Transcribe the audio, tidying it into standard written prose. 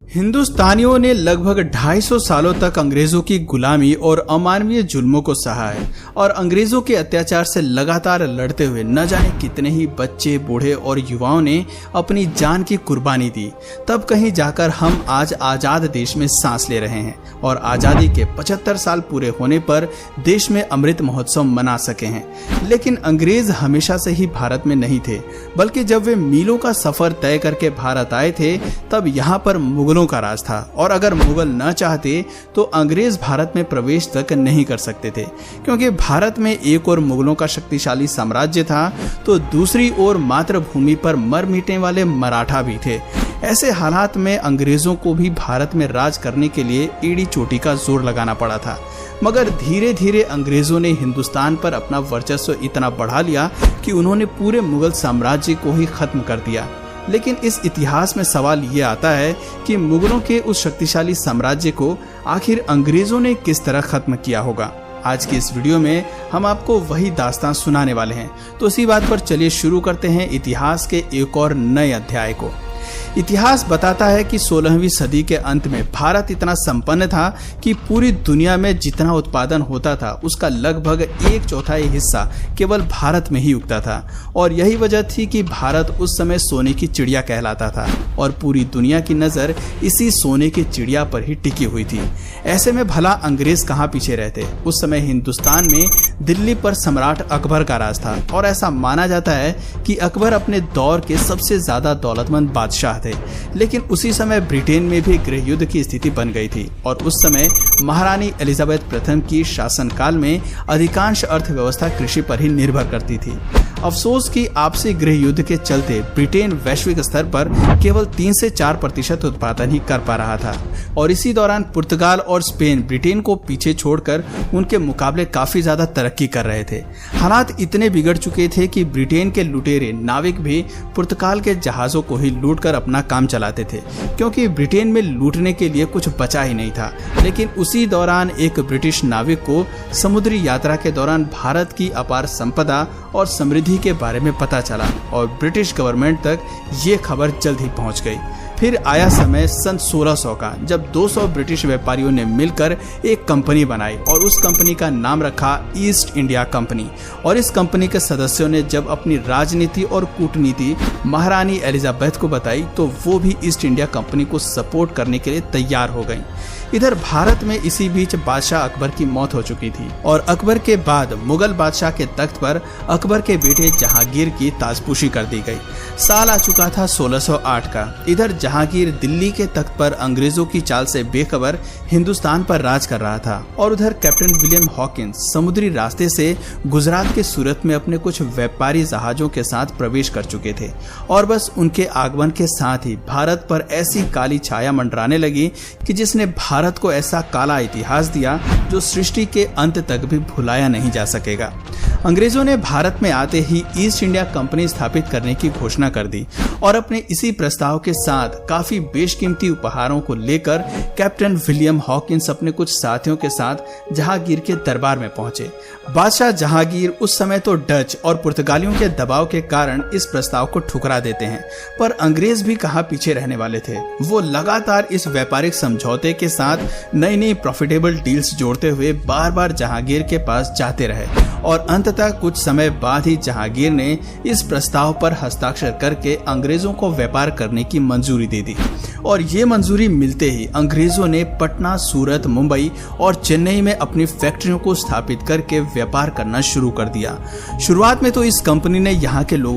हिंदुस्तानियों ने लगभग 250 सालों तक अंग्रेजों की गुलामी और अमानवीय जुल्मों को सहा है और अंग्रेजों के अत्याचार से लगातार लड़ते हुए न जाने कितने ही बच्चे, बूढ़े और युवाओं ने अपनी जान की कुर्बानी दी। तब कहीं जाकर हम आज आजाद देश में सांस ले रहे हैं और आजादी के 75 साल पूरे होने पर देश में अमृत महोत्सव मना सके हैं। लेकिन अंग्रेज हमेशा से ही भारत में नहीं थे, बल्कि जब वे मीलों का सफर तय करके भारत आए थे तब यहाँ पर मुगलों का राज था और अगर मुगल न चाहते तो अंग्रेज भारत में प्रवेश तक नहीं कर सकते थे, क्योंकि भारत में एक और मुगलों का शक्तिशाली साम्राज्य था तो दूसरी ओर मातृभूमि पर मर मिटने वाले मराठा भी थे। ऐसे हालात में अंग्रेजों को भी भारत में राज करने के लिए एड़ी चोटी का जोर लगाना पड़ा था। मगर धीरे धीरे अंग्रेजों ने हिंदुस्तान पर अपना वर्चस्व इतना बढ़ा लिया कि उन्होंने पूरे मुगल साम्राज्य को ही खत्म कर दिया। लेकिन इस इतिहास में सवाल ये आता है कि मुगलों के उस शक्तिशाली साम्राज्य को आखिर अंग्रेजों ने किस तरह खत्म किया होगा। आज की इस वीडियो में हम आपको वही दास्तान सुनाने वाले हैं। तो इसी बात पर चलिए शुरू करते हैं इतिहास के एक और नए अध्याय को। इतिहास बताता है कि 16वीं सदी के अंत में भारत इतना संपन्न था कि पूरी दुनिया में जितना उत्पादन होता था उसका लगभग 1/4 हिस्सा केवल भारत में ही उगता था और यही वजह थी कि भारत उस समय सोने की चिड़िया कहलाता था और पूरी दुनिया की नज़र इसी सोने की चिड़िया पर ही टिकी हुई थी। ऐसे में भला अंग्रेज कहाँ पीछे रहते। उस समय हिंदुस्तान में दिल्ली पर सम्राट अकबर का राज था और ऐसा माना जाता है कि अकबर अपने दौर के सबसे ज्यादा दौलतमंद बादशाह थे। लेकिन उसी समय ब्रिटेन में भी गृह युद्ध की स्थिति बन गई थी और उस समय महारानी एलिजाबेथ प्रथम की शासनकाल में अधिकांश अर्थव्यवस्था कृषि पर ही निर्भर करती थी। अफसोस कि आपसी गृह युद्ध के चलते ब्रिटेन वैश्विक स्तर पर केवल 3 से 4% उत्पादन ही कर पा रहा था और इसी दौरान पुर्तगाल और स्पेन ब्रिटेन को पीछे छोड़कर उनके मुकाबले काफी ज्यादा तरक्की कर रहे थे। हालात इतने बिगड़ चुके थे कि ब्रिटेन के लुटेरे नाविक भी पुर्तगाल के जहाजों को ही लूटकर अपना काम चलाते थे, क्योंकि ब्रिटेन में लूटने के लिए कुछ बचा ही नहीं था। लेकिन उसी दौरान एक ब्रिटिश नाविक को समुद्री यात्रा के दौरान भारत की अपार संपदा और समृद्धि के बारे में पता चला और ब्रिटिश गवर्नमेंट तक ये खबर जल्द ही पहुंच गई। फिर आया समय सन 1600 का, जब 200 ब्रिटिश व्यापारियों ने मिलकर एक कंपनी बनाई और उस कंपनी का नाम रखा ईस्ट इंडिया कंपनी। और इस कंपनी के सदस्यों ने जब अपनी राजनीति और कूटनीति महारानी एलिजाबेथ को बताई तो वो भी ईस्ट इंडिया कंपनी को सपोर्ट करने के लिए तैयार हो गई। इधर भारत में इसी बीच बादशाह अकबर की मौत हो चुकी थी और अकबर के बाद मुगल बादशाह के तख्त पर अकबर के बेटे जहांगीर की ताजपोशी कर दी गई। साल आ चुका था 1608 का। इधर जहांगीर दिल्ली के तख्त पर अंग्रेजों की चाल से बेखबर हिंदुस्तान पर राज कर रहा था और उधर कैप्टन विलियम हॉकिंस समुद्री रास्ते से गुजरात के सूरत में अपने कुछ व्यापारी जहाजों के साथ प्रवेश कर चुके थे और बस उनके आगमन के साथ ही भारत पर ऐसी काली छाया मंडराने लगी कि जिसने भारत को ऐसा काला इतिहास दिया जो सृष्टि के अंत तक भी भुलाया नहीं जा सकेगा। अंग्रेजों ने भारत में आते ही ईस्ट इंडिया कंपनी स्थापित करने की घोषणा कर दी और अपने इसी प्रस्ताव के साथ काफी बेशकीमती उपहारों को लेकर कैप्टन विलियम हॉकिंस अपने कुछ साथियों के साथ जहांगीर के दरबार में पहुंचे। बादशाह जहांगीर उस समय तो डच और पुर्तगालियों के दबाव के कारण इस प्रस्ताव को ठुकरा देते हैं, पर अंग्रेज भी कहाँ पीछे रहने वाले थे। वो लगातार इस व्यापारिक समझौते के साथ नई नई प्रॉफिटेबल डील्स जोड़ते हुए बार बार जहांगीर के पास जाते रहे और अंततः कुछ समय बाद ही जहांगीर ने इस प्रस्ताव पर हस्ताक्षर करके अंग्रेजों को व्यापार करने की मंजूरी दे दी। और ये मंजूरी मिलते ही अंग्रेजों ने पटना, सूरत, मुंबई और चेन्नई में अपनी फैक्ट्रियों को स्थापित करके व्यापार करना शुरू कर दिया। शुरुआत में तो इस कंपनी ने यहाँ के लोगों